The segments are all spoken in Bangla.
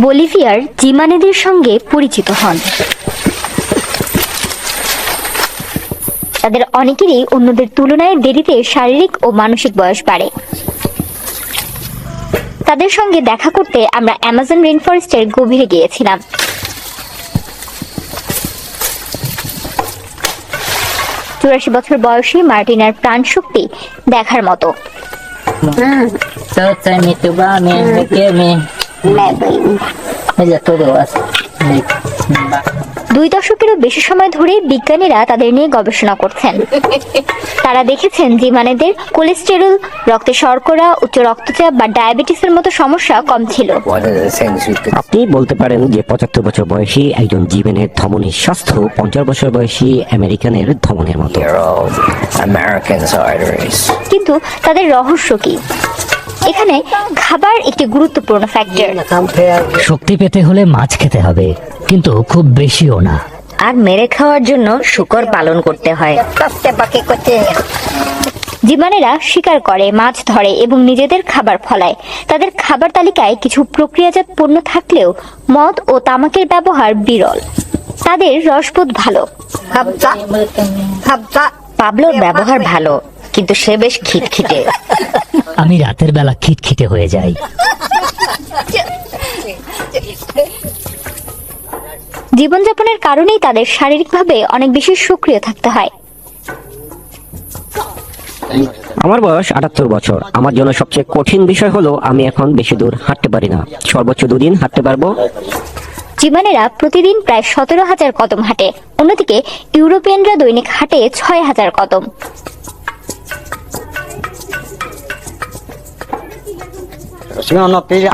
বলিভিয়ার জিমানেদের সঙ্গে পরিচিত হন। তাদের অনেকেরই অন্যদের তুলনায় দেরিতে শারীরিক ও মানসিক বয়স বাড়ে। তাদের সঙ্গে দেখা করতে আমরা অ্যামাজন রেইনফরেস্টের গভীরে গিয়েছিলাম। 84 বছর বয়সী মার্টিনার প্রাণশক্তি দেখার মতো। দুই দশকেরও বেশি সময় ধরে বিজ্ঞানীরা তাদের নিয়ে গবেষণা করছেন। তারা দেখেছেন জিমানেদের কোলেস্টেরল, রক্তে শর্করা, উচ্চ রক্তচাপ বা ডায়াবেটিসের মতো সমস্যা কম ছিল। আপনি বলতে পারেন যে 75 বছর বয়সী একজন জীবনের ধমনীর স্বাস্থ্য 50 বছর বয়সী আমেরিকানের ধমনের মতো। কিন্তু তাদের রহস্য কি? এখানে খাবার একটি গুরুত্বপূর্ণ ফ্যাক্টর। শক্তি পেতে হলে মাছ খেতে হবে, কিন্তু খুব বেশিও না। আর মেরে খাওয়ার জন্য শূকর পালন করতে হয়। জীবাণেরা শিকার করে, মাছ ধরে এবং নিজেদের খাবার ফলায়। তাদের খাবার তালিকায় কিছু প্রক্রিয়াজাত পণ্য থাকলেও মদ ও তামাকের ব্যবহার বিরল। তাদের রসবোধ ভালো। পাবলোর ব্যবহার ভালো, কিন্তু সে বেশ খিটখিটে। আমি রাতের বেলা খিটখিটে হয়ে যাই। জীবনযাপনের কারণেই তাদের শারীরিকভাবে অনেক বেশি সক্রিয় থাকতে হয়। আমার বয়স 78 বছর। আমার জন্য সবচেয়ে কঠিন বিষয় হলো আমি এখন বেশি দূর হাঁটতে পারি না। সর্বোচ্চ 2 দিন হাঁটতে পারবো। জীবাণেরা প্রতিদিন প্রায় 17,000 কদম হাঁটে। অন্যদিকে ইউরোপিয়ানরা দৈনিক হাঁটে 6,000 কদম।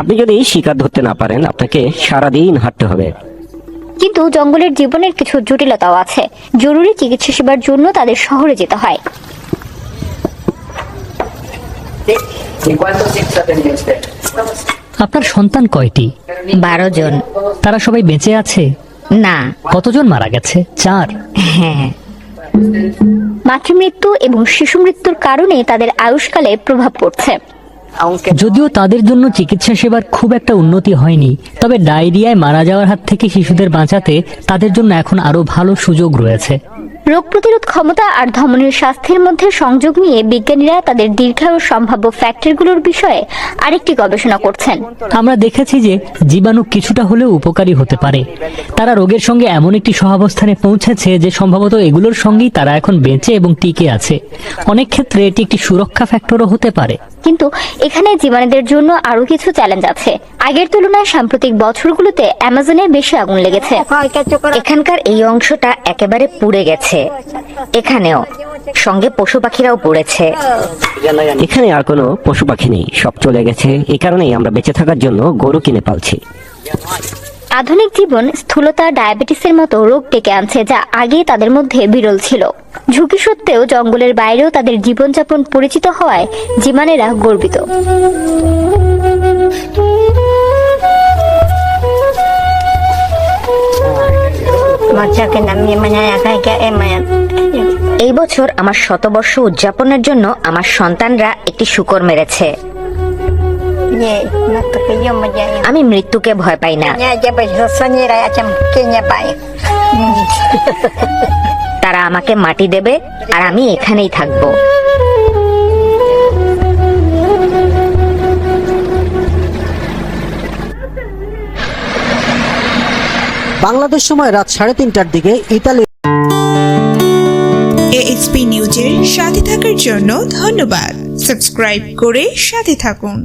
আপনি যদি শিকার ধরতে না পারেন, আপনাকে সারাদিন হাঁটতে হবে। কিন্তু জঙ্গলের জীবনের কিছু জটিলতাও আছে। জরুরি চিকিৎসা সেবার জন্য তাদের শহরে যেতে হয়। আপনার সন্তান কয়টি? 12 জন। তারা সবাই বেঁচে আছে? না। কতজন মারা গেছে? 4। হ্যাঁ। মাতৃমৃত্যু এবং শিশু মৃত্যুর কারণে তাদের আয়ুষ্কালে প্রভাব পড়ছে। যদিও তাদের জন্য চিকিৎসা সেবার খুব একটা উন্নতি হয়নি, তবে ডায়রিয়ায় মারা যাওয়ার হাত থেকে শিশুদের বাঁচাতে তাদের জন্য এখন আরো ভালো সুযোগ রয়েছে। রোগ প্রতিরোধ ক্ষমতা আর ধমনীর স্বাস্থ্যের মধ্যে সংযোগ নিয়ে বিজ্ঞানীরা তাদের দীর্ঘায়ুর সম্ভাব্য ফ্যাক্টরগুলোর বিষয়ে আরেকটি গবেষণা করছেন। আমরা দেখেছি যে জীবাণু কিছুটা হলেও উপকারী হতে পারে। তারা রোগের সঙ্গে এমন একটি সহাবস্থানে পৌঁছেছে যে সম্ভবত এগুলোর সঙ্গেই তারা এখন বেঁচে এবং টিকে আছে। অনেক ক্ষেত্রে এটি একটি সুরক্ষা ফ্যাক্টরও হতে পারে। কিন্তু এখানে জীবাণুদের জন্য আরো কিছু চ্যালেঞ্জ আছে। আগের তুলনায় সাম্প্রতিক বছরগুলোতে অ্যামাজনে বেশি আগুন লেগেছে। এখানকার এই অংশটা একেবারে পুড়ে গেছে। এখানেও সঙ্গে পশু পাখিরাও পড়েছে। এখানে আর কোনো পশু পাখি নেই, সব চলে গেছে। এই কারণেই আমরা বেঁচে থাকার জন্য গরু কিনে পালছি। আধুনিক জীবন স্থূলতা, ডায়াবেটিসের মতো রোগ ডেকে আনছে, যা আগে তাদের মধ্যে বিরল ছিল। ঝুঁকি সত্ত্বেও জঙ্গলের বাইরেও তাদের জীবনযাপন পরিচিত হওয়ায় জীবাণুরা গর্বিত। এই বছর আমার শতবর্ষ উদযাপনের জন্য আমার সন্তানরা একটি শূকর মেরেছে। আমি মৃত্যুকে ভয় পাই না। তারা আমাকে মাটি দেবে আর আমি এখানেই থাকবো। বাংলাদেশ সময় রাত 3:30টার দিকে ইতালি। এএসপি নিউজের সাথে থাকার জন্য ধন্যবাদ। সাবস্ক্রাইব করে সাথে থাকুন।